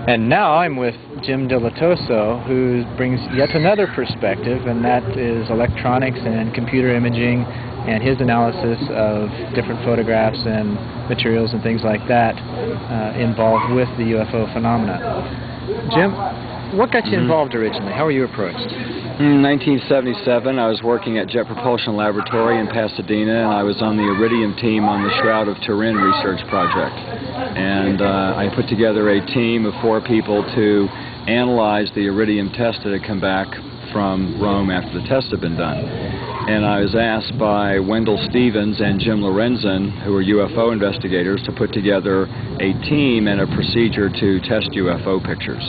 And now I'm with Jim Dilettoso, who brings yet another perspective, and that is electronics and computer imaging and his analysis of different photographs and materials and things like that involved with the UFO phenomena. Jim, what got you involved originally? How were you approached? In 1977, I was working at Jet Propulsion Laboratory in Pasadena, and I was on the Iridium team on the Shroud of Turin research project. And I put together a team of 4 people to analyze the Iridium test that had come back from Rome after the test had been done. And I was asked by Wendell Stevens and Jim Lorenzen, who are UFO investigators, to put together a team and a procedure to test UFO pictures.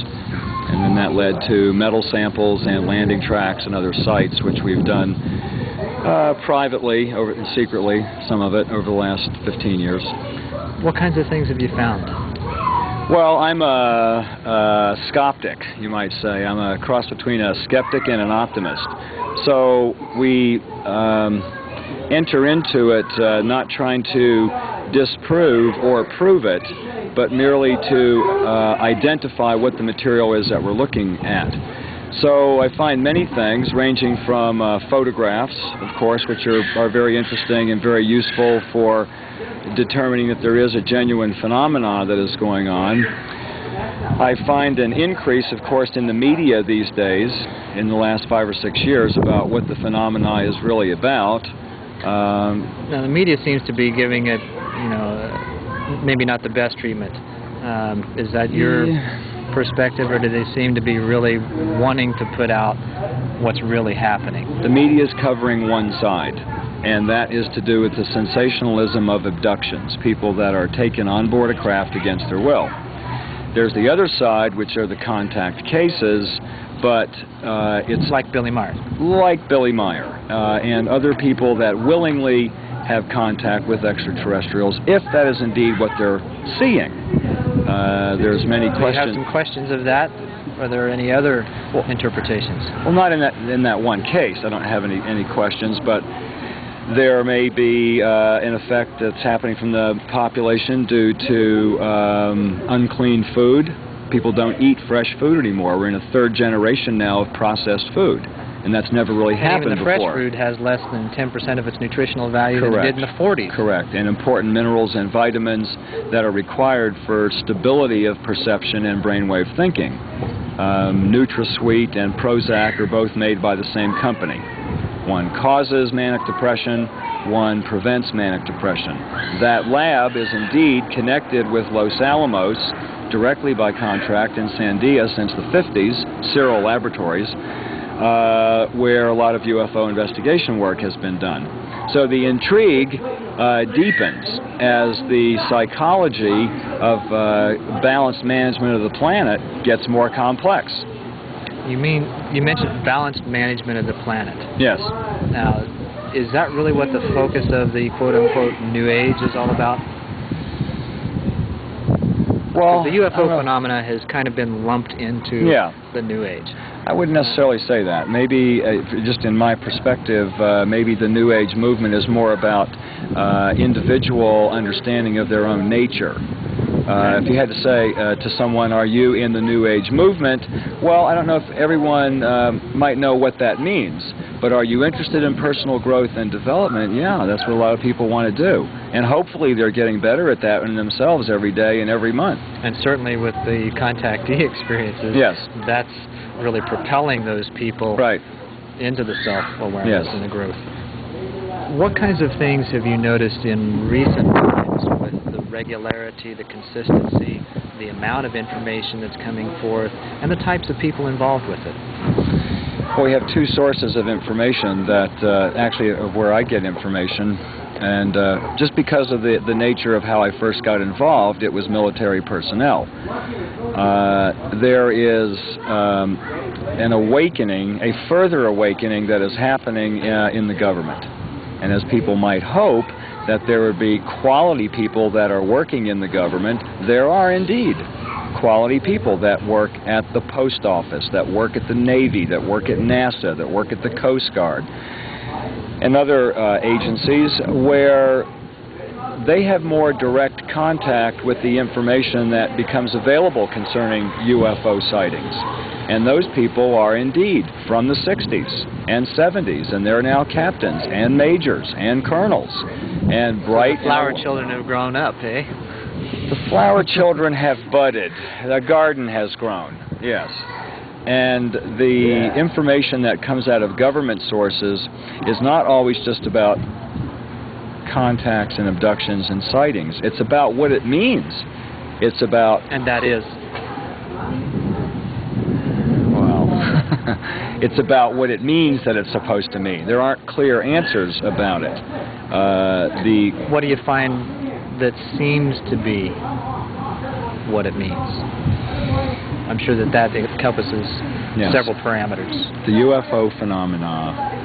And then that led to metal samples and landing tracks and other sites, which we've done privately, secretly, some of it, over the last 15 years. What kinds of things have you found? Well, I'm a skeptic, you might say. I'm a cross between a skeptic and an optimist. So we enter into it not trying to disprove or prove it, but merely to identify what the material is that we're looking at. So I find many things, ranging from photographs, of course, which are very interesting and very useful for determining that there is a genuine phenomena that is going on. I find an increase, of course, in the media these days, in the last 5 or 6 years, about what the phenomena is really about. Now, the media seems to be giving it, you know, maybe not the best treatment. Is that your perspective, or do they seem to be really wanting to put out what's really happening? The media is covering one side, and that is to do with the sensationalism of abductions, people that are taken on board a craft against their will. There's the other side, which are the contact cases, but it's like Billy Meyer. Like Billy Meyer and other people that willingly have contact with extraterrestrials, if that is indeed what they're seeing. There's many questions. Do you have some questions of that? Are there any other interpretations? Well, not in that one case. I don't have any questions, but there may be an effect that's happening from the population due to unclean food. People don't eat fresh food anymore. We're in a 3rd generation now of processed food, and that's never really happened before. Even the fresh food has less than 10% of its nutritional value than it did in the 40s. Correct, and important minerals and vitamins that are required for stability of perception and brainwave thinking. NutraSweet and Prozac are both made by the same company. One causes manic depression, one prevents manic depression. That lab is indeed connected with Los Alamos, directly by contract, in Sandia since the 50s, Cyril Laboratories, where a lot of UFO investigation work has been done. So the intrigue deepens as the psychology of balanced management of the planet gets more complex. You mentioned balanced management of the planet. Yes. Now, is that really what the focus of the quote-unquote New Age is all about? Well, the UFO phenomena has kind of been lumped into the New Age. I wouldn't necessarily say that. Maybe, just in my perspective, maybe the New Age movement is more about individual understanding of their own nature. If you had to say to someone, are you in the New Age movement? Well, I don't know if everyone might know what that means. But are you interested in personal growth and development? Yeah, that's what a lot of people want to do. And hopefully they're getting better at that in themselves every day and every month. And certainly with the contactee experiences, that's really propelling those people into the self-awareness and the growth. What kinds of things have you noticed in recent times with the regularity, the consistency, the amount of information that's coming forth, and the types of people involved with it? Well, we have 2 sources of information that actually are where I get information, and just because of the nature of how I first got involved, it was military personnel. There is an awakening, a further awakening that is happening in the government. And as people might hope that there would be quality people that are working in the government, there are indeed quality people that work at the post office, that work at the Navy, that work at NASA, that work at the Coast Guard, and other agencies where they have more direct contact with the information that becomes available concerning UFO sightings. And those people are indeed from the 60s and 70s, and they're now captains and majors and colonels and bright. So the flower children have grown up, eh? The flower children have budded. The garden has grown, yes. And the information that comes out of government sources is not always just about contacts and abductions and sightings. It's about what it means. It's about... And that is? Well, it's about what it means that it's supposed to mean. There aren't clear answers about it. What do you find that seems to be what it means? I'm sure that encompasses several parameters. The UFO phenomena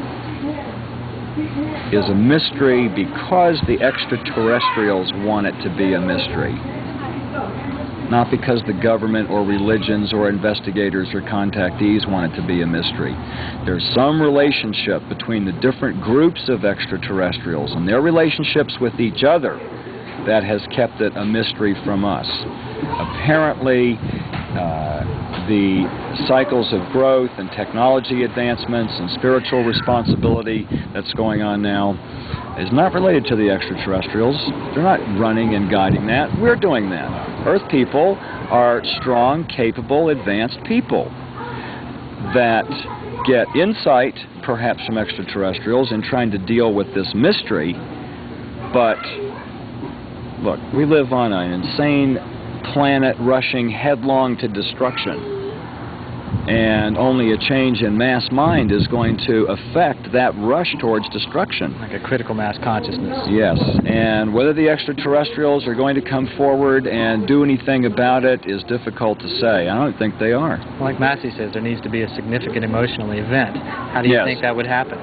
is a mystery because the extraterrestrials want it to be a mystery. Not because the government or religions or investigators or contactees want it to be a mystery. There's some relationship between the different groups of extraterrestrials and their relationships with each other that has kept it a mystery from us. Apparently, the cycles of growth and technology advancements and spiritual responsibility that's going on now is not related to the extraterrestrials. They're not running and guiding that. We're doing that. Earth people are strong, capable, advanced people that get insight, perhaps from extraterrestrials, in trying to deal with this mystery. But, look, we live on an insane planet rushing headlong to destruction. And only a change in mass mind is going to affect that rush towards destruction. Like a critical mass consciousness. Yes, and whether the extraterrestrials are going to come forward and do anything about it is difficult to say. I don't think they are. Well, like Massey says, there needs to be a significant emotional event. How do you think that would happen?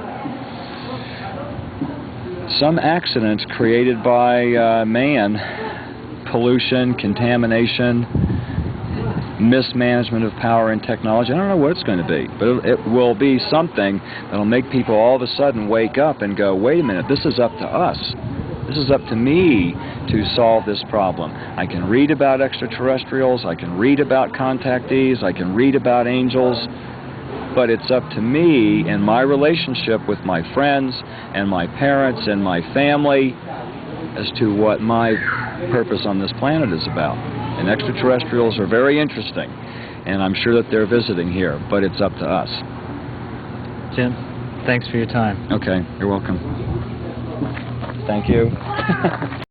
Some accidents created by man, pollution, contamination, mismanagement of power and technology. I don't know what it's going to be, but it will be something that will make people all of a sudden wake up and go, wait a minute, this is up to us. This is up to me to solve this problem. I can read about extraterrestrials, I can read about contactees, I can read about angels, but it's up to me and my relationship with my friends and my parents and my family as to what my purpose on this planet is about. And extraterrestrials are very interesting, and I'm sure that they're visiting here, but it's up to us. Jim, thanks for your time. Okay, you're welcome. Thank you.